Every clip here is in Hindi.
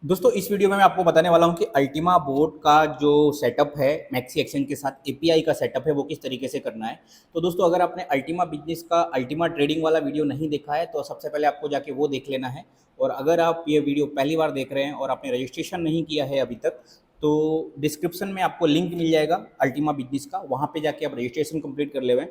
दोस्तों इस वीडियो में मैं आपको बताने वाला हूं कि अल्टीमा बोर्ड का जो सेटअप है मैक्सी एक्सचेंज के साथ एपीआई का सेटअप है वो किस तरीके से करना है। तो दोस्तों अगर आपने अल्टीमा बिजनेस का अल्टीमा ट्रेडिंग वाला वीडियो नहीं देखा है तो सबसे पहले आपको जाके वो देख लेना है। और अगर आप ये वीडियो पहली बार देख रहे हैं और आपने रजिस्ट्रेशन नहीं किया है अभी तक तो डिस्क्रिप्शन में आपको लिंक मिल जाएगा अल्टीमा बिजनेस का, वहाँ पे जाके आप रजिस्ट्रेशन कंप्लीट कर लेवें।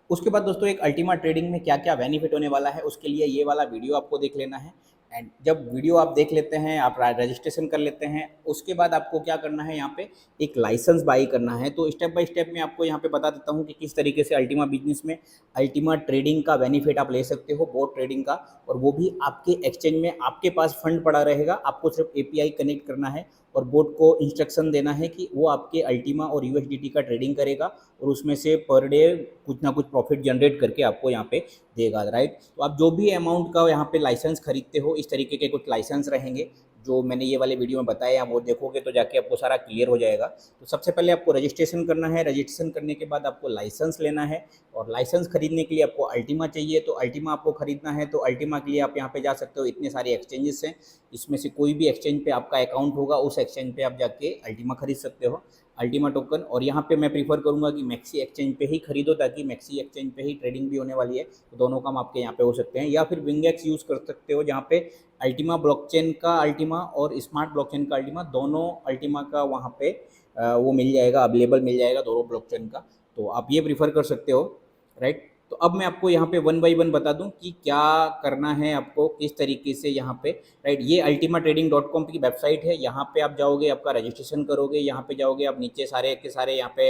उसके बाद दोस्तों एक अल्टीमा ट्रेडिंग में क्या क्या बेनिफिट होने वाला है उसके लिए ये वाला वीडियो आपको देख लेना है। एंड जब वीडियो आप देख लेते हैं, आप रजिस्ट्रेशन कर लेते हैं, उसके बाद आपको क्या करना है, यहाँ पे एक लाइसेंस बाई करना है। तो स्टेप बाय स्टेप मैं आपको यहाँ पे बता देता हूँ कि किस तरीके से अल्टीमा बिजनेस में अल्टीमा ट्रेडिंग का बेनिफिट आप ले सकते हो, बोट ट्रेडिंग का, और वो भी आपके एक्सचेंज में आपके पास फंड पड़ा रहेगा। आपको सिर्फ एपीआई कनेक्ट करना है और बोट को इंस्ट्रक्शन देना है कि वो आपके अल्टीमा और यूएसडीटी का ट्रेडिंग करेगा और उसमें से पर डे कुछ ना कुछ प्रॉफिट जनरेट करके आपको यहाँ पे देगा, राइट। तो आप जो भी अमाउंट का यहाँ पे लाइसेंस खरीदते हो, इस तरीके के कुछ लाइसेंस रहेंगे जो मैंने ये वाले वीडियो में बताया, वो देखोगे तो जाके आपको सारा क्लियर हो जाएगा। तो सबसे पहले आपको रजिस्ट्रेशन करना है, रजिस्ट्रेशन करने के बाद आपको लाइसेंस लेना है और लाइसेंस खरीदने के लिए आपको अल्टीमा चाहिए। तो अल्टीमा आपको खरीदना है तो अल्टीमा के लिए आप यहाँ पे जा सकते हो, इतने सारे एक्सचेंजेस हैं, इसमें से कोई भी एक्सचेंज पे आपका अकाउंट होगा उस एक्सचेंज पे आप जाके अल्टीमा खरीद सकते हो, अल्टीमा टोकन। और यहाँ पे मैं प्रीफर करूँगा कि मैक्सी एक्सचेंज पे ही खरीदो ताकि मैक्सी एक्सचेंज पे ही ट्रेडिंग भी होने वाली है, तो दोनों काम आपके यहाँ पे हो सकते हैं। या फिर विंगेक्स यूज़ कर सकते हो जहाँ पे अल्टीमा ब्लॉकचेन का अल्टीमा और स्मार्ट ब्लॉकचेन का अल्टीमा, दोनों अल्टीमा का वहाँ पे वो मिल जाएगा, अवेलेबल मिल जाएगा दोनों ब्लॉकचेन का, तो आप ये प्रीफर कर सकते हो, राइट। तो अब मैं आपको यहाँ पे वन बाई वन बता दूँ कि क्या करना है आपको, किस तरीके से यहाँ पे, राइट। ये अल्टीमा ट्रेडिंग डॉट कॉम की वेबसाइट है, यहाँ पे आप जाओगे, आपका रजिस्ट्रेशन करोगे, यहाँ पे जाओगे आप, नीचे सारे के सारे यहाँ पे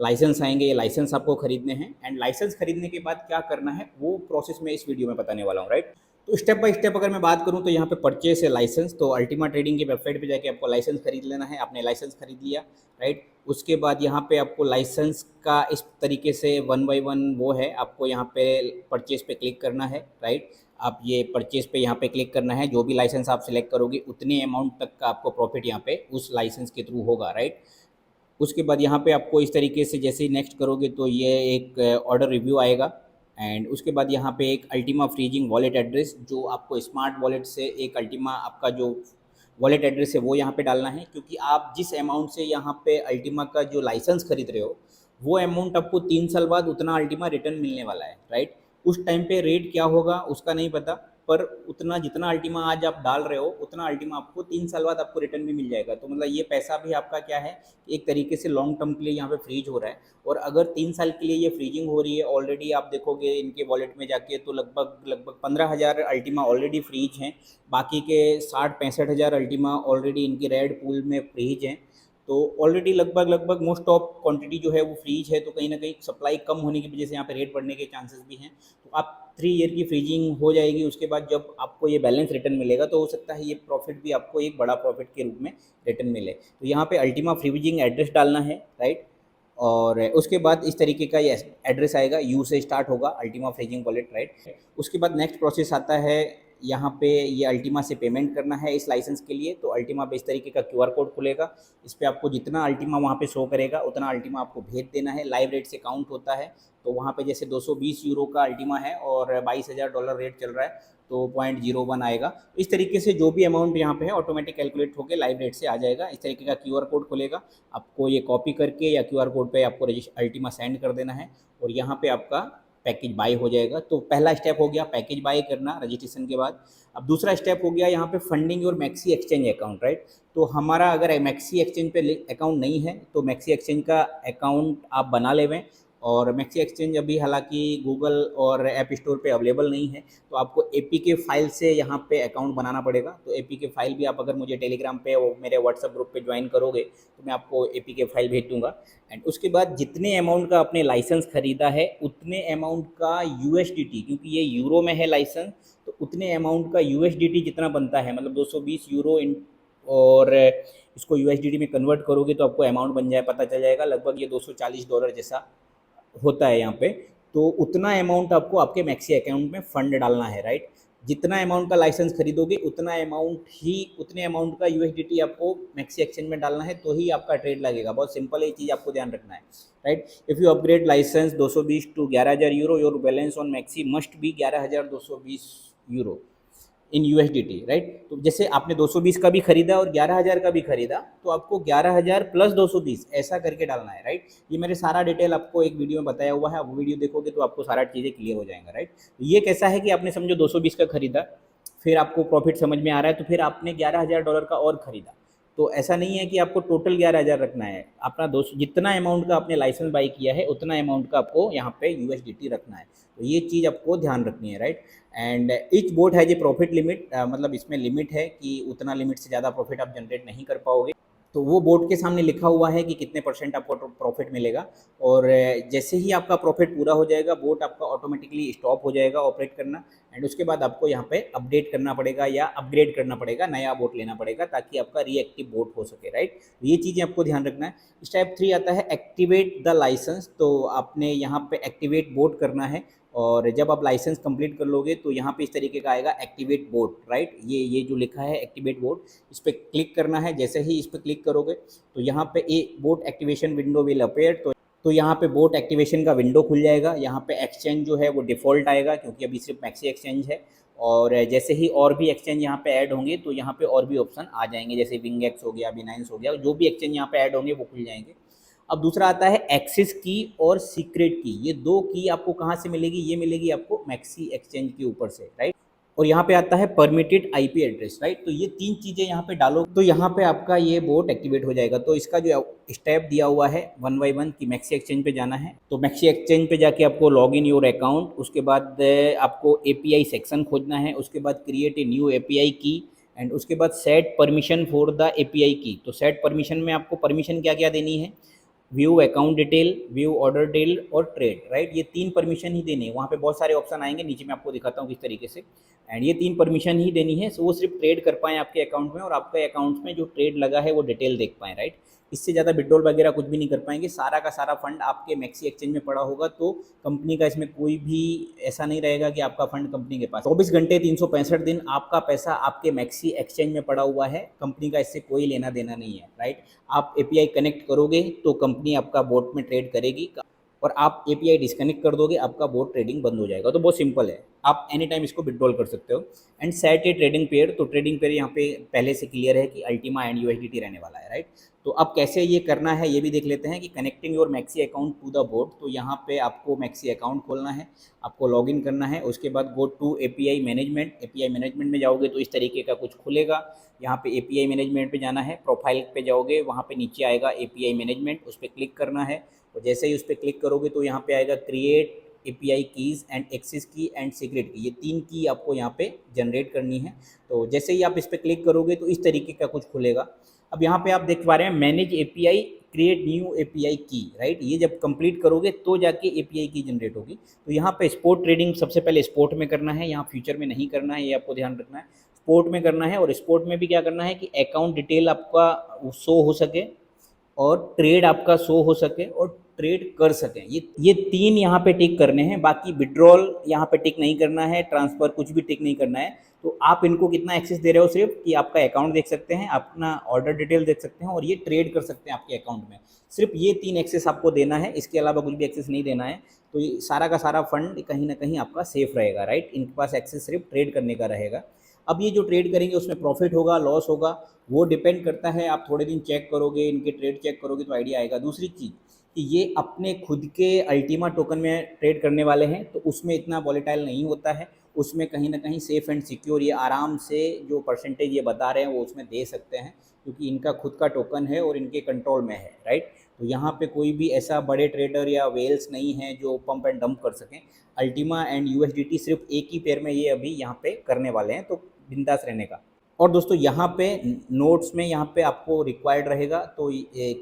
लाइसेंस आएंगे, ये लाइसेंस आपको खरीदने हैं। एंड लाइसेंस खरीदने के बाद क्या करना है वो प्रोसेस मैं इस वीडियो में बताने वाला हूँ, राइट। तो स्टेप बाय स्टेप अगर मैं बात करूँ तो यहाँ पे परचेस है लाइसेंस, तो अल्टीमा ट्रेडिंग की वेबसाइट पे जाके आपको लाइसेंस खरीद लेना है। आपने लाइसेंस खरीद लिया, राइट। उसके बाद यहाँ पे आपको लाइसेंस का इस तरीके से वन बाई वन वो है, आपको यहाँ पे परचेस पे क्लिक करना है, राइट। आप ये परचेस पे यहाँ पे क्लिक करना है, जो भी लाइसेंस आप सिलेक्ट करोगे उतने अमाउंट तक का आपको प्रॉफिट यहाँ पे उस लाइसेंस के थ्रू होगा, राइट। उसके बाद यहाँ पे आपको इस तरीके से जैसे ही नेक्स्ट करोगे तो ये एक ऑर्डर रिव्यू आएगा। एंड उसके बाद यहाँ पे एक अल्टीमा फ्रीजिंग वॉलेट एड्रेस, जो आपको स्मार्ट वॉलेट से एक अल्टीमा आपका जो वॉलेट एड्रेस है वो यहाँ पे डालना है, क्योंकि आप जिस अमाउंट से यहाँ पे अल्टीमा का जो लाइसेंस खरीद रहे हो वो अमाउंट आपको 3 साल बाद उतना अल्टीमा रिटर्न मिलने वाला है, राइट। उस टाइम पे रेट क्या होगा उसका नहीं पता, पर उतना जितना अल्टीमा आज आप डाल रहे हो उतना अल्टीमा आपको 3 साल बाद आपको रिटर्न भी मिल जाएगा। तो मतलब ये पैसा भी आपका क्या है, एक तरीके से लॉन्ग टर्म के लिए यहाँ पे फ्रीज हो रहा है। और अगर 3 साल के लिए ये फ्रीजिंग हो रही है, ऑलरेडी आप देखोगे इनके वॉलेट में जाके तो लगभग लगभग 15,000 अल्टीमा ऑलरेडी फ्रीज हैं, बाकी के 60-65 हज़ार अल्टीमा ऑलरेडी इनकी रेड पूल में फ्रीज हैं। तो ऑलरेडी लगभग लगभग मोस्ट ऑफ क्वांटिटी जो है वो फ्रीज है, तो कहीं ना कहीं सप्लाई कम होने की वजह से यहाँ पे रेट बढ़ने के चांसेस भी हैं। तो आप 3 ईयर की फ्रीजिंग हो जाएगी, उसके बाद जब आपको ये बैलेंस रिटर्न मिलेगा तो हो सकता है ये प्रॉफिट भी आपको एक बड़ा प्रॉफिट के रूप में रिटर्न मिले। तो यहाँ पे अल्टीमा फ्रीजिंग एड्रेस डालना है, राइट। और उसके बाद इस तरीके का ये एड्रेस आएगा, यू से स्टार्ट होगा अल्टीमा फ्रीजिंग वॉलेट, राइट। उसके बाद नेक्स्ट प्रोसेस आता है, यहाँ पे ये अल्टीमा से पेमेंट करना है इस लाइसेंस के लिए। तो अल्टीमा पे इस तरीके का क्यूआर कोड खुलेगा, इस पर आपको जितना अल्टीमा वहाँ पे शो करेगा उतना अल्टीमा आपको भेज देना है। लाइव रेट से काउंट होता है, तो वहाँ पे जैसे 220 यूरो का अल्टीमा है और $22,000 रेट चल रहा है तो 0.01 आएगा। इस तरीके से जो भी अमाउंट यहाँ पे है ऑटोमेटिक कैलकुलेट होकर लाइव रेट से आ जाएगा। इस तरीके का क्यूआर कोड खुलेगा, आपको ये कॉपी करके या क्यूआर कोड पे आपको अल्टीमा सेंड कर देना है और यहाँ पे आपका पैकेज बाय हो जाएगा। तो पहला स्टेप हो गया पैकेज बाय करना रजिस्ट्रेशन के बाद। अब दूसरा स्टेप हो गया यहाँ पे फंडिंग और मैक्सी एक्सचेंज अकाउंट, राइट। तो हमारा अगर मैक्सी एक्सचेंज पे अकाउंट नहीं है तो मैक्सी एक्सचेंज का अकाउंट आप बना लेवें। और मैक्सी एक्सचेंज अभी हालांकि गूगल और ऐप स्टोर पे अवेलेबल नहीं है, तो आपको एपीके फाइल से यहाँ पे अकाउंट बनाना पड़ेगा। तो एपीके फाइल भी आप अगर मुझे टेलीग्राम पे और मेरे व्हाट्सएप ग्रुप पे ज्वाइन करोगे तो मैं आपको एपीके फाइल भेज दूंगा। एंड उसके बाद जितने अमाउंट का आपने लाइसेंस खरीदा है उतने अमाउंट का यूएसडीटी, क्योंकि ये यूरो में है लाइसेंस, तो उतने अमाउंट का यूएसडीटी जितना बनता है, मतलब 220 यूरो इन, और इसको यूएसडीटी में कन्वर्ट करोगे तो आपको अमाउंट बन जाए, पता चल जाएगा लगभग ये $240 जैसा होता है यहाँ पे। तो उतना अमाउंट आपको आपके मैक्सी अकाउंट में फंड डालना है, राइट। जितना अमाउंट का लाइसेंस खरीदोगे उतना अमाउंट ही, उतने अमाउंट का यूएसडीटी आपको मैक्सी एक्सचेंज में डालना है, तो ही आपका ट्रेड लगेगा। बहुत सिंपल है, ये चीज़ आपको ध्यान रखना है, right. If you upgrade licence 220 to 11,000 euro, your balance on Maxi must be 11,220 euro. In USDT, right. तो जैसे आपने 220 का भी खरीदा और 11,000 का भी खरीदा, तो आपको 11,000 प्लस 220 ऐसा करके डालना है, राइट। ये मैंने सारा डिटेल आपको एक वीडियो में बताया हुआ है, आप वो वीडियो देखोगे तो आपको सारा चीज़ें क्लियर हो जाएगा, राइट। ये कैसा है कि आपने समझो 220 का खरीदा, फिर आपको प्रॉफिट समझ में आ रहा है, तो फिर आपने $11,000 का और खरीदा। तो ऐसा नहीं है कि आपको टोटल 11,000 रखना है, अपना दोस्त जितना अमाउंट का आपने लाइसेंस बाई किया है उतना अमाउंट का आपको यहाँ पे USDT रखना है। तो ये चीज़ आपको ध्यान रखनी है, right. And each boat has a profit limit, मतलब इसमें लिमिट है कि उतना लिमिट से ज़्यादा प्रॉफिट आप जनरेट नहीं कर पाओगे। तो वो बोर्ड के सामने लिखा हुआ है कि कितने % आपको प्रॉफिट मिलेगा, और जैसे ही आपका प्रॉफिट पूरा हो जाएगा बोट आपका ऑटोमेटिकली स्टॉप हो जाएगा ऑपरेट करना। एंड उसके बाद आपको यहाँ पे अपडेट करना पड़ेगा या अपग्रेड करना पड़ेगा, नया बोट लेना पड़ेगा ताकि आपका रीएक्टिव बोट हो सके, राइट। तो ये चीज़ें आपको ध्यान रखना है। स्टेप 3 आता है एक्टिवेट द लाइसेंस। तो आपने यहाँ पे एक्टिवेट बोट करना है, और जब आप लाइसेंस कंप्लीट कर लोगे तो यहाँ पे इस तरीके का आएगा एक्टिवेट बोट, राइट। ये जो लिखा है एक्टिवेट बोट, इस पर क्लिक करना है। जैसे ही इस पर क्लिक करोगे तो यहाँ पे ए boat activation window will appear. तो यहाँ पे बोट एक्टिवेशन का विंडो खुल जाएगा। यहाँ पे एक्सचेंज जो है वो डिफ़ॉल्ट आएगा क्योंकि अभी सिर्फ मैक्सी एक्सचेंज है, और जैसे ही और भी एक्सचेंज यहाँ पे ऐड होंगे तो यहाँ पे और भी ऑप्शन आ जाएंगे, जैसे विंगएक्स हो गया, बिनाइंस हो गया, जो भी एक्सचेंज यहाँ पे ऐड होंगे वो खुल जाएंगे। अब दूसरा आता है एक्सेस की और सीक्रेट की। ये दो की आपको कहाँ से मिलेगी? ये मिलेगी आपको मैक्सी एक्सचेंज के ऊपर से, राइट। और यहाँ पे आता है परमिटेड IP एड्रेस, राइट। तो ये 3 चीज़ें यहाँ पे डालो तो यहाँ पे आपका ये बोट एक्टिवेट हो जाएगा। तो इसका जो स्टेप दिया हुआ है 1 बाय 1 कि मैक्सी एक्सचेंज पे जाना है, तो मैक्सी एक्सचेंज पे जाके आपको लॉग इन योर अकाउंट, उसके बाद आपको API सेक्शन खोजना है, उसके बाद क्रिएट ए न्यू API की, एंड उसके बाद set permission for the API की। तो सेट परमिशन में आपको परमिशन क्या क्या देनी है? View account detail, view order detail और ट्रेड, राइट। ये 3 परमिशन ही देनी है। वहाँ पे बहुत सारे ऑप्शन आएंगे, नीचे मैं आपको दिखाता हूँ किस तरीके से। एंड ये 3 परमिशन ही देनी है, सो वो सिर्फ ट्रेड कर पाएँ आपके अकाउंट में, और आपके अकाउंट में जो ट्रेड लगा है वो डिटेल देख पाएँ, राइट। इससे ज़्यादा विड्रॉल वगैरह कुछ भी नहीं कर पाएंगे। सारा का सारा फंड आपके मैक्सी एक्सचेंज में पड़ा होगा, तो कंपनी का इसमें कोई भी ऐसा नहीं रहेगा कि आपका फंड कंपनी के पास। 24 घंटे 365 दिन आपका पैसा आपके मैक्सी एक्सचेंज में पड़ा हुआ है, कंपनी का इससे कोई लेना देना नहीं है, राइट। आप API कनेक्ट करोगे तो कंपनी आपका बोट में ट्रेड करेगी, और आप API डिस्कनेक्ट कर दोगे आपका बोट ट्रेडिंग बंद हो जाएगा। तो बहुत सिंपल है, आप एनी टाइम इसको विड्रॉल कर सकते हो। And set A trading pair, तो ट्रेडिंग पेयर यहाँ पे पहले से क्लियर है कि अल्टीमा एंड USDT रहने वाला है, राइट। तो अब कैसे ये करना है ये भी देख लेते हैं कि connecting your Maxi account to the bot. तो यहाँ पे आपको मैक्सी अकाउंट खोलना है, आपको लॉगिन करना है, उसके बाद go to API management. API management में जाओगे तो इस तरीके का कुछ खुलेगा। यहाँ पे API मैनेजमेंट पे जाना है, प्रोफाइल पे जाओगे, वहाँ पे नीचे आएगा API मैनेजमेंट, उस पर क्लिक करना है। और जैसे ही उस पर क्लिक करोगे तो यहाँ पे आएगा create API keys and access key and secret key. ये 3 की आपको यहाँ पे जनरेट करनी है। तो जैसे ही आप इस पर क्लिक करोगे तो इस तरीके का कुछ खुलेगा। अब यहाँ पे आप देख पा रहे हैं manage API create new API की, राइट। ये जब कंप्लीट करोगे तो जाके API की जनरेट होगी। तो यहाँ पे स्पोर्ट ट्रेडिंग सबसे पहले स्पोर्ट में करना है, यहाँ फ्यूचर में नहीं करना है, ये आपको ध्यान रखना है। स्पोर्ट में करना है, और स्पोर्ट में भी क्या करना है कि अकाउंट डिटेल आपका शो हो सके, और ट्रेड आपका शो हो सके, और ट्रेड कर सकें। ये 3 यहाँ पे टिक करने हैं। बाकी विड्रॉल यहाँ पे टिक नहीं करना है, ट्रांसफ़र कुछ भी टिक नहीं करना है। तो आप इनको कितना एक्सेस दे रहे हो? सिर्फ कि आपका अकाउंट देख सकते हैं, अपना ऑर्डर डिटेल देख सकते हैं, और ये ट्रेड कर सकते हैं आपके अकाउंट में। सिर्फ ये 3 एक्सेस आपको देना है, इसके अलावा कुछ भी एक्सेस नहीं देना है। तो ये सारा का सारा फंड कहीं ना कहीं आपका सेफ रहेगा, राइट। इनके पास एक्सेस सिर्फ ट्रेड करने का रहेगा। अब ये जो ट्रेड करेंगे उसमें प्रॉफिट होगा, लॉस होगा, वो डिपेंड करता है। आप थोड़े दिन चेक करोगे, इनके ट्रेड चेक करोगे तो आइडिया आएगा। दूसरी चीज़ कि ये अपने खुद के अल्टीमा टोकन में ट्रेड करने वाले हैं, तो उसमें इतना वॉलेटाइल नहीं होता है। उसमें कहीं ना कहीं सेफ़ एंड सिक्योर ये आराम से जो परसेंटेज ये बता रहे हैं वो उसमें दे सकते हैं, क्योंकि इनका खुद का टोकन है और इनके कंट्रोल में है, राइट। तो यहाँ पे कोई भी ऐसा बड़े ट्रेडर या वेल्स नहीं है जो पंप एंड डंप कर सकें। अल्टीमा एंड USDT सिर्फ एक ही पेयर में ये अभी यहाँ पे करने वाले हैं, तो बिंदास रहने का। और दोस्तों यहाँ पे नोट्स में यहाँ पे आपको रिक्वायर्ड रहेगा, तो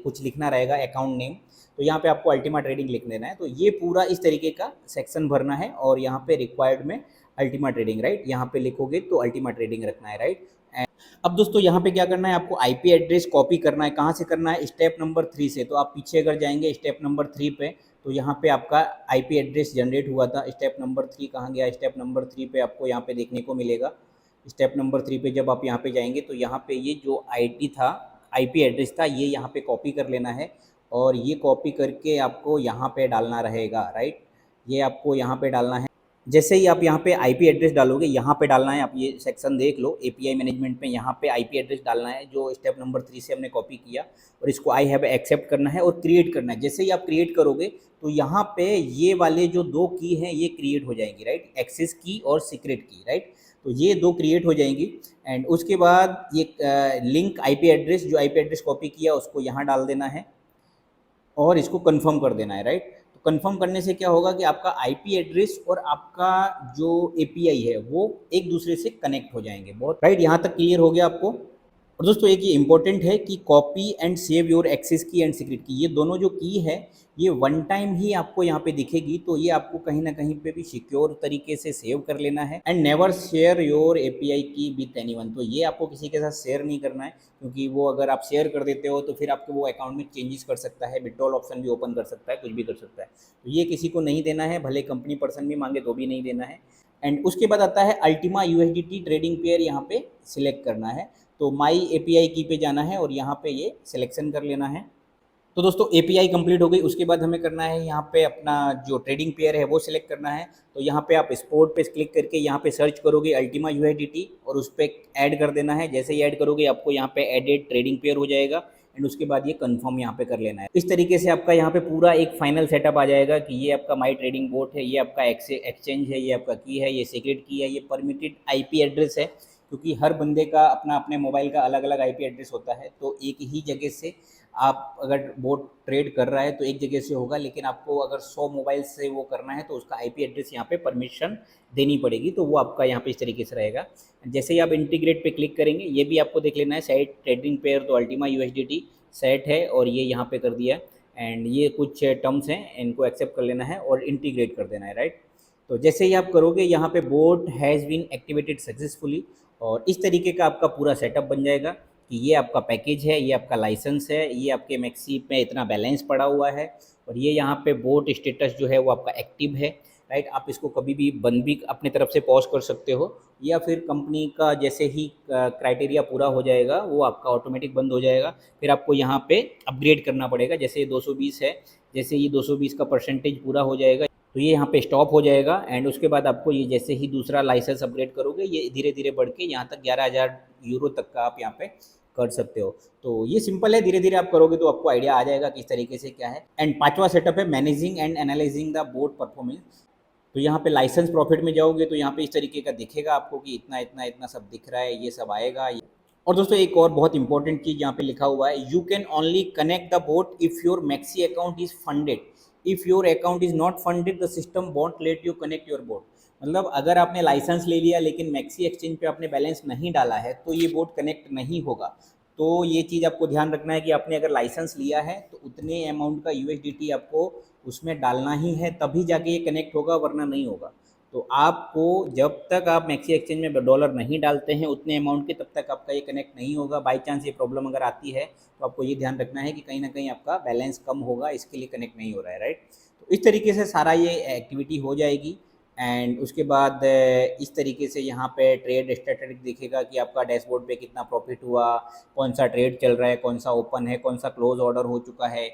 कुछ लिखना रहेगा अकाउंट नेम। तो यहाँ पे आपको अल्टीमा ट्रेडिंग लिख देना है। तो ये पूरा इस तरीके का सेक्शन भरना है, और यहाँ पे रिक्वायर्ड में अल्टीमा ट्रेडिंग, राइट। यहाँ पे लिखोगे तो अल्टीमा ट्रेडिंग रखना है, राइट। अब दोस्तों यहाँ पे क्या करना है, आपको IP एड्रेस कॉपी करना है। कहाँ से करना है? स्टेप नंबर 3 से। तो आप पीछे अगर जाएंगे स्टेप नंबर 3 पे, तो यहाँ पे आपका IP एड्रेस जनरेट हुआ था। स्टेप नंबर 3 कहाँ गया? स्टेप नंबर 3 पे आपको यहाँ पे देखने को मिलेगा। स्टेप नंबर 3 पे जब आप यहाँ पे जाएंगे तो यहाँ पे ये जो ID था, IP एड्रेस था, ये यहाँ पे कॉपी कर लेना है, और ये कॉपी करके आपको यहाँ पे डालना रहेगा, राइट। ये आपको यहाँ पे डालना है। जैसे ही आप यहाँ पे आईपी एड्रेस डालोगे, यहाँ पे डालना है, आप ये सेक्शन देख लो एपीआई मैनेजमेंट में, यहाँ पे आईपी एड्रेस डालना है जो स्टेप नंबर 3 से हमने कॉपी किया, और इसको आई हैव एक्सेप्ट करना है और क्रिएट करना है। जैसे ही आप क्रिएट करोगे तो यहाँ पे ये वाले जो 2 की हैं ये क्रिएट हो जाएंगी, राइट, एक्सेस की और सीक्रेट की, राइट। तो ये 2 क्रिएट हो जाएंगी। एंड उसके बाद ये लिंक आईपी एड्रेस, जो आईपी एड्रेस कॉपी किया उसको यहाँ डाल देना है और इसको कंफर्म कर देना है, राइट। तो कंफर्म करने से क्या होगा कि आपका आईपी एड्रेस और आपका जो एपीआई है वो एक दूसरे से कनेक्ट हो जाएंगे। बहुत राइट, यहाँ तक क्लियर हो गया आपको। और दोस्तों एक ये इंपॉर्टेंट है कि copy and save your access key and secret key, ये दोनों जो की है ये वन टाइम ही आपको यहाँ पे दिखेगी, तो ये आपको कहीं ना कहीं पे भी सिक्योर तरीके से सेव कर लेना है। And never share your API की विथ एनीवन, तो ये आपको किसी के साथ शेयर नहीं करना है, क्योंकि वो अगर आप शेयर कर देते हो तो फिर आपके वो अकाउंट में चेंजेस कर सकता है, विड्रॉल ऑप्शन भी ओपन कर सकता है, कुछ भी कर सकता है। तो ये किसी को नहीं देना है, भले कंपनी पर्सन भी मांगे तो भी नहीं देना है। एंड उसके बाद आता है अल्टीमा यूएसडीटी ट्रेडिंग पेयर, यहाँ पे सिलेक्ट करना है। तो माई एपीआई की पे जाना है और यहाँ पे ये सिलेक्शन कर लेना है। तो दोस्तों एपीआई कंप्लीट हो गई। उसके बाद हमें करना है यहाँ पे अपना जो ट्रेडिंग पेयर है वो सिलेक्ट करना है। तो यहाँ पे आप स्पोर्ट पे क्लिक करके यहाँ पे सर्च करोगे अल्टीमा यूएसडीटी और उस पर ऐड कर देना है। जैसे ही ऐड करोगे आपको यहाँ पे एडेड ट्रेडिंग पेयर हो जाएगा एंड उसके बाद ये कंफर्म यहाँ पे कर लेना है। इस तरीके से आपका यहाँ पे पूरा एक फाइनल सेटअप आ जाएगा कि ये आपका माई ट्रेडिंग बोट है, ये आपका एक्सचेंज है, ये आपका की है, ये सीक्रेट की है, ये परमिटेड आईपी एड्रेस है, क्योंकि हर बंदे का अपना अपने मोबाइल का अलग अलग आईपी एड्रेस होता है। तो एक ही जगह से आप अगर बोट ट्रेड कर रहा है तो एक जगह से होगा, लेकिन आपको अगर 100 मोबाइल से वो करना है तो उसका आईपी एड्रेस यहाँ पे परमिशन देनी पड़ेगी। तो वो आपका यहाँ पे इस तरीके से रहेगा। जैसे ही आप इंटीग्रेट पे क्लिक करेंगे, ये भी आपको देख लेना है सेट ट्रेडिंग पेयर, तो अल्टीमा यूएसडीटी सेट है और ये यहाँ पे कर दिया। एंड ये कुछ टर्म्स हैं, इनको एक्सेप्ट कर लेना है और इंटीग्रेट कर देना है, राइट। तो जैसे ही आप करोगे यहाँ पे bot has been activated successfully, और इस तरीके का आपका पूरा सेटअप बन जाएगा कि ये आपका पैकेज है, ये आपका लाइसेंस है, ये आपके मैक्सी में इतना बैलेंस पड़ा हुआ है और ये यहाँ पे बोट स्टेटस जो है वो आपका एक्टिव है, राइट। आप इसको कभी भी बंद भी अपने तरफ से पॉज कर सकते हो, या फिर कंपनी का जैसे ही क्राइटेरिया पूरा हो जाएगा वो आपका ऑटोमेटिक बंद हो जाएगा। फिर आपको यहाँ पे अपग्रेड करना पड़ेगा। जैसे ये 220 है, जैसे ये 220 का परसेंटेज पूरा हो जाएगा तो ये यहाँ पे स्टॉप हो जाएगा। एंड उसके बाद आपको ये जैसे ही दूसरा लाइसेंस अपग्रेड करोगे ये धीरे धीरे बढ़ के यहाँ तक 11,000 यूरो तक का आप यहाँ पे कर सकते हो। तो ये सिंपल है, धीरे धीरे आप करोगे तो आपको आइडिया आ जाएगा किस तरीके से क्या है। एंड पांचवा सेटअप है managing and analysing the boat performance. तो यहाँ पे लाइसेंस प्रॉफिट में जाओगे तो यहाँ पे इस तरीके का दिखेगा आपको कि इतना इतना इतना सब दिख रहा है, ये सब आएगा। और दोस्तों एक और बहुत इंपॉर्टेंट चीज़ यहाँ पे लिखा हुआ है, you can only connect the boat if your Maxi account is funded, if your account is not funded the system won't let you connect your boat. मतलब अगर आपने लाइसेंस ले लिया लेकिन मैक्सी एक्सचेंज पे आपने बैलेंस नहीं डाला है तो ये बोट कनेक्ट नहीं होगा। तो ये चीज़ आपको ध्यान रखना है कि आपने अगर लाइसेंस लिया है तो उतने अमाउंट का यूएसडीटी आपको उसमें डालना ही है, तभी जाके ये कनेक्ट होगा, वरना नहीं होगा। तो आपको जब तक आप मैक्सी एक्सचेंज में डॉलर नहीं डालते हैं उतने अमाउंट के, तब तक आपका ये कनेक्ट नहीं होगा। बाई चांस ये प्रॉब्लम अगर आती है तो आपको ये ध्यान रखना है कि कहीं ना कहीं आपका बैलेंस कम होगा, इसके लिए कनेक्ट नहीं हो रहा है, राइट। तो इस तरीके से सारा ये एक्टिविटी हो जाएगी। एंड उसके बाद इस तरीके से यहाँ पे ट्रेड स्टैटिस्टिक्स दिखेगा कि आपका डैशबोर्ड पे कितना प्रॉफिट हुआ, कौन सा ट्रेड चल रहा है, कौन सा ओपन है, कौन सा क्लोज ऑर्डर हो चुका है,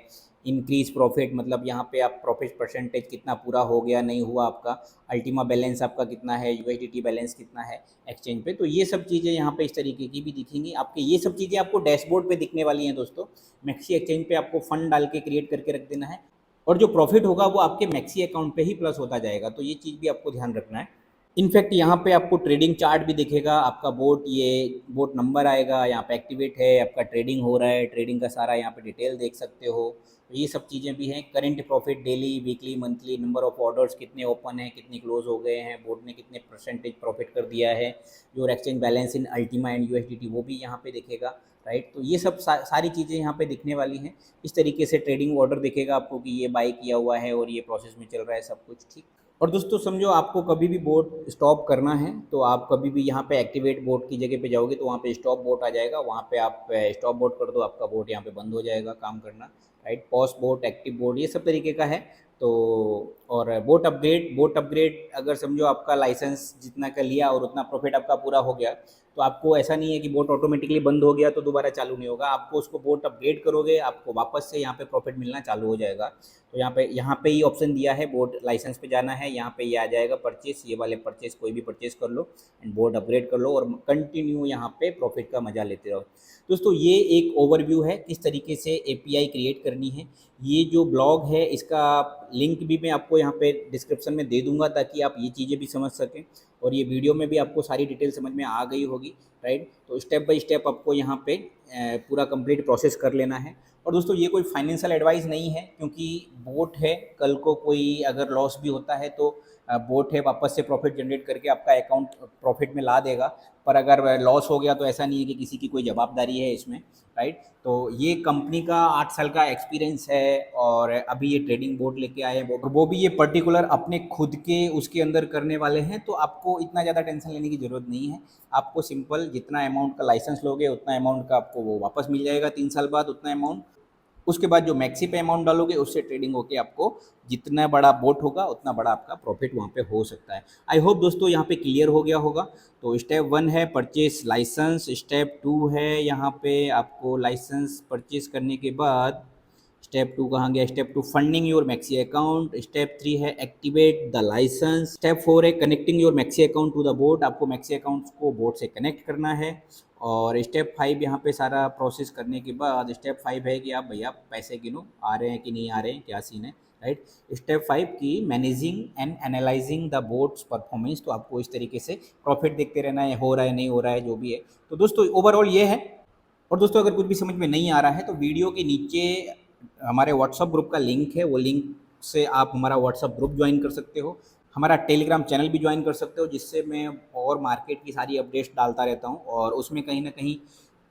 इंक्रीज प्रॉफिट मतलब यहाँ पे आप प्रॉफिट परसेंटेज कितना पूरा हो गया नहीं हुआ आपका, अल्टीमा बैलेंस आपका कितना है, यूएसडीटी बैलेंस कितना है एक्सचेंज पे। तो ये सब चीज़ें यहाँ पे इस तरीके की भी दिखेंगी आपके। ये सब चीज़ें आपको डैशबोर्ड पे दिखने वाली हैं दोस्तों। मैक्सी एक्सचेंज पे आपको फंड डाल के क्रिएट करके रख देना है और जो प्रॉफिट होगा वो आपके मैक्सी अकाउंट पे ही प्लस होता जाएगा। तो ये चीज़ भी आपको ध्यान रखना है। इनफैक्ट यहाँ पे आपको ट्रेडिंग चार्ट भी दिखेगा, आपका बोट, ये बोट नंबर आएगा, यहाँ पे एक्टिवेट है, आपका ट्रेडिंग हो रहा है, ट्रेडिंग का सारा यहाँ पे डिटेल देख सकते हो। तो ये सब चीज़ें भी हैं। Current profit daily, weekly, monthly, number of orders कितने ओपन हैं, कितने क्लोज हो गए हैं, बोट ने कितने परसेंटेज प्रॉफिट कर दिया है, जो exchange balance in Ultima and USDT वो भी यहाँ पे दिखेगा, राइट। तो ये सब सारी चीज़ें यहाँ पे दिखने वाली हैं। इस तरीके से ट्रेडिंग ऑर्डर दिखेगा आपको कि ये बाई किया हुआ है और ये प्रोसेस में चल रहा है सब कुछ, ठीक। और दोस्तों समझो आपको कभी भी बोट स्टॉप करना है तो आप कभी भी यहाँ पे एक्टिवेट बोट की जगह पे जाओगे तो वहाँ पे स्टॉप बोट आ जाएगा, वहाँ पे आप स्टॉप बोट कर दो, आपका बोट यहाँ पे बंद हो जाएगा काम करना, right. Pause boat, active boat, ये सब तरीके का है। तो और बोट अपग्रेड अगर समझो आपका लाइसेंस जितना का लिया और उतना प्रॉफिट आपका पूरा हो गया तो आपको ऐसा नहीं है कि बोट ऑटोमेटिकली बंद हो गया तो दोबारा चालू नहीं होगा, आपको उसको बोट अपग्रेड करोगे, आपको वापस से यहाँ पे प्रॉफिट मिलना चालू हो जाएगा। तो यहाँ पे ही ऑप्शन दिया है, बोट लाइसेंस पे जाना है, यहाँ पे ये आ जाएगा परचेस, ये वाले परचेस कोई भी परचेस कर लो एंड बोट अपग्रेड कर लो और कंटिन्यू यहाँ पे प्रॉफिट का मजा लेते रहो। दोस्तों ये एक ओवरव्यू है किस तरीके से एपीआई क्रिएट करनी है। ये जो ब्लॉग है इसका लिंक भी मैं आपको यहाँ पे डिस्क्रिप्शन में दे दूंगा ताकि आप ये चीज़ें भी समझ सकें, और ये वीडियो में भी आपको सारी डिटेल समझ में आ गई होगी, राइट। तो स्टेप बाय स्टेप आपको यहाँ पे पूरा कंप्लीट प्रोसेस कर लेना है। और दोस्तों ये कोई फाइनेंशियल एडवाइस नहीं है, क्योंकि बोट है, कल को कोई अगर लॉस भी होता है तो बोट है वापस से प्रॉफिट जनरेट करके आपका अकाउंट प्रॉफिट में ला देगा, पर अगर लॉस हो गया तो ऐसा नहीं है कि किसी की कोई जवाबदारी है इसमें, राइट। तो ये कंपनी का 8 साल का एक्सपीरियंस है और अभी ये ट्रेडिंग बोट लेके आए हैं, वो भी ये पर्टिकुलर अपने खुद के उसके अंदर करने वाले हैं। तो आपको इतना ज़्यादा टेंशन लेने की ज़रूरत नहीं है, आपको सिंपल जितना अमाउंट का लाइसेंस लोगे उतना अमाउंट का आपको वो वापस मिल जाएगा 3 साल बाद उतना अमाउंट। उसके बाद जो मैक्सी पे अमाउंट डालोगे उससे ट्रेडिंग होके आपको जितना बड़ा बोट होगा उतना बड़ा आपका प्रॉफिट वहाँ पे हो सकता है। आई होप दोस्तों यहाँ पे क्लियर हो गया होगा। तो स्टेप 1 है परचेस लाइसेंस, स्टेप 2 है यहाँ पे आपको लाइसेंस परचेस करने के बाद स्टेप 2 कहाँ गया, step 2 funding your Maxi account, step 3 है एक्टिवेट द लाइसेंस, स्टेप 4 है connecting your Maxi account to the bot, आपको मैक्सी अकाउंट को बोट से कनेक्ट करना है। और स्टेप 5 यहाँ पे सारा प्रोसेस करने के बाद स्टेप 5 है कि आप भैया पैसे गिनो आ रहे हैं कि नहीं आ रहे हैं, क्या सीन है, राइट। स्टेप 5 की managing and analysing the boats performance, तो आपको इस तरीके से प्रॉफिट देखते रहना है, हो रहा है नहीं हो रहा है जो भी है। तो दोस्तों ओवरऑल ये है। और दोस्तों अगर कुछ भी समझ में नहीं आ रहा है तो वीडियो के नीचे हमारे व्हाट्सअप ग्रुप का लिंक है, वो लिंक से आप हमारा व्हाट्सअप ग्रुप ज्वाइन कर सकते हो, हमारा टेलीग्राम चैनल भी ज्वाइन कर सकते हो, जिससे मैं और मार्केट की सारी अपडेट्स डालता रहता हूँ। और उसमें कहीं ना कहीं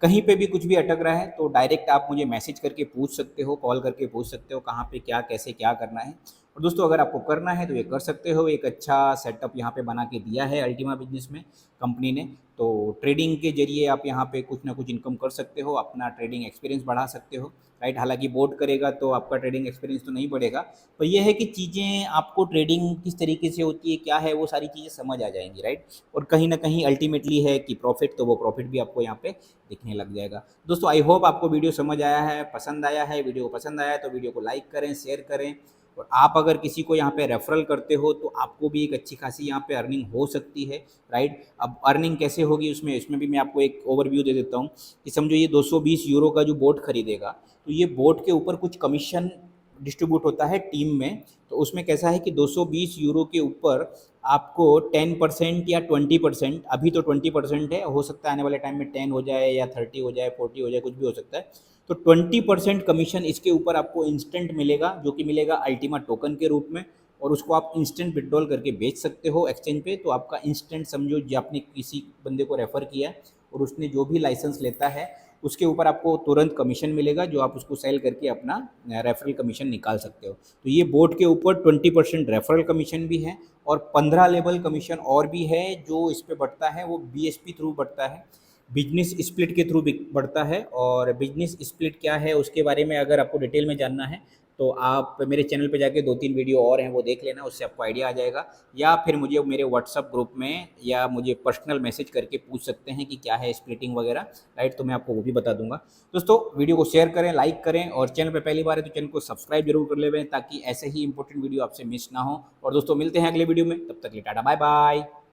कहीं पे भी कुछ भी अटक रहा है तो डायरेक्ट आप मुझे मैसेज करके पूछ सकते हो, कॉल करके पूछ सकते हो कहाँ पे क्या कैसे क्या करना है। और दोस्तों अगर आपको करना है तो ये कर सकते हो, एक अच्छा सेटअप यहाँ पे बना के दिया है अल्टीमा बिजनेस में कंपनी ने। तो ट्रेडिंग के जरिए आप यहाँ पे कुछ ना कुछ इनकम कर सकते हो, अपना ट्रेडिंग एक्सपीरियंस बढ़ा सकते हो, राइट। हालांकि बोर्ड करेगा तो आपका ट्रेडिंग एक्सपीरियंस तो नहीं बढ़ेगा, पर यह है कि चीज़ें आपको ट्रेडिंग किस तरीके से होती है क्या है वो सारी चीज़ें समझ आ जाएंगी, राइट। और कहीं ना कहीं अल्टीमेटली है कि प्रॉफिट, तो वो प्रॉफिट भी आपको यहाँ पे दिखने लग जाएगा। दोस्तों आई होप आपको वीडियो समझ आया है, पसंद आया है। वीडियो को पसंद आया तो वीडियो को लाइक करें, शेयर करें, और आप अगर किसी को यहाँ पे रेफरल करते हो तो आपको भी एक अच्छी खासी यहाँ पे अर्निंग हो सकती है, राइट। अब अर्निंग कैसे होगी इसमें भी मैं आपको एक ओवरव्यू दे देता हूँ कि समझो ये 220 यूरो का जो बोट खरीदेगा तो ये बोट के ऊपर कुछ कमीशन डिस्ट्रीब्यूट होता है टीम में। तो उसमें कैसा है कि 220 यूरो के ऊपर आपको 10% या 20%, अभी तो 20% है, हो सकता है आने वाले टाइम में 10 हो जाए या 30 हो जाए, 40 हो जाए, कुछ भी हो सकता है। तो 20% कमीशन इसके ऊपर आपको इंस्टेंट मिलेगा, जो कि मिलेगा अल्टीमा टोकन के रूप में, और उसको आप इंस्टेंट विड्रॉल करके बेच सकते हो एक्सचेंज पे। तो आपका इंस्टेंट, समझो जो आपने किसी बंदे को रेफ़र किया और उसने जो भी लाइसेंस लेता है उसके ऊपर आपको तुरंत कमीशन मिलेगा, जो आप उसको सेल करके अपना रेफरल कमीशन निकाल सकते हो। तो ये बोट के ऊपर 20% रेफरल कमीशन भी है और 15 लेवल कमीशन और भी है जो इस पर बढ़ता है, वो बीएसपी थ्रू बढ़ता है, बिजनेस स्प्लिट के थ्रू बढ़ता है। और बिजनेस स्प्लिट क्या है उसके बारे में अगर आपको डिटेल में जानना है तो आप मेरे चैनल पे जाके 2-3 वीडियो और हैं वो देख लेना, उससे आपको आइडिया आ जाएगा। या फिर मुझे मेरे व्हाट्सअप ग्रुप में या मुझे पर्सनल मैसेज करके पूछ सकते हैं कि क्या है स्प्लिटिंग वगैरह, राइट, तो मैं आपको वो भी बता दूंगा। दोस्तों वीडियो को शेयर करें, लाइक करें, और चैनल पर पहली बार है तो चैनल को सब्सक्राइब जरूर कर लें ताकि ऐसे ही इंपॉर्टेंट वीडियो आपसे मिस ना हो। और दोस्तों मिलते हैं अगले वीडियो में, तब तक के लिए टाटा बाय बाय।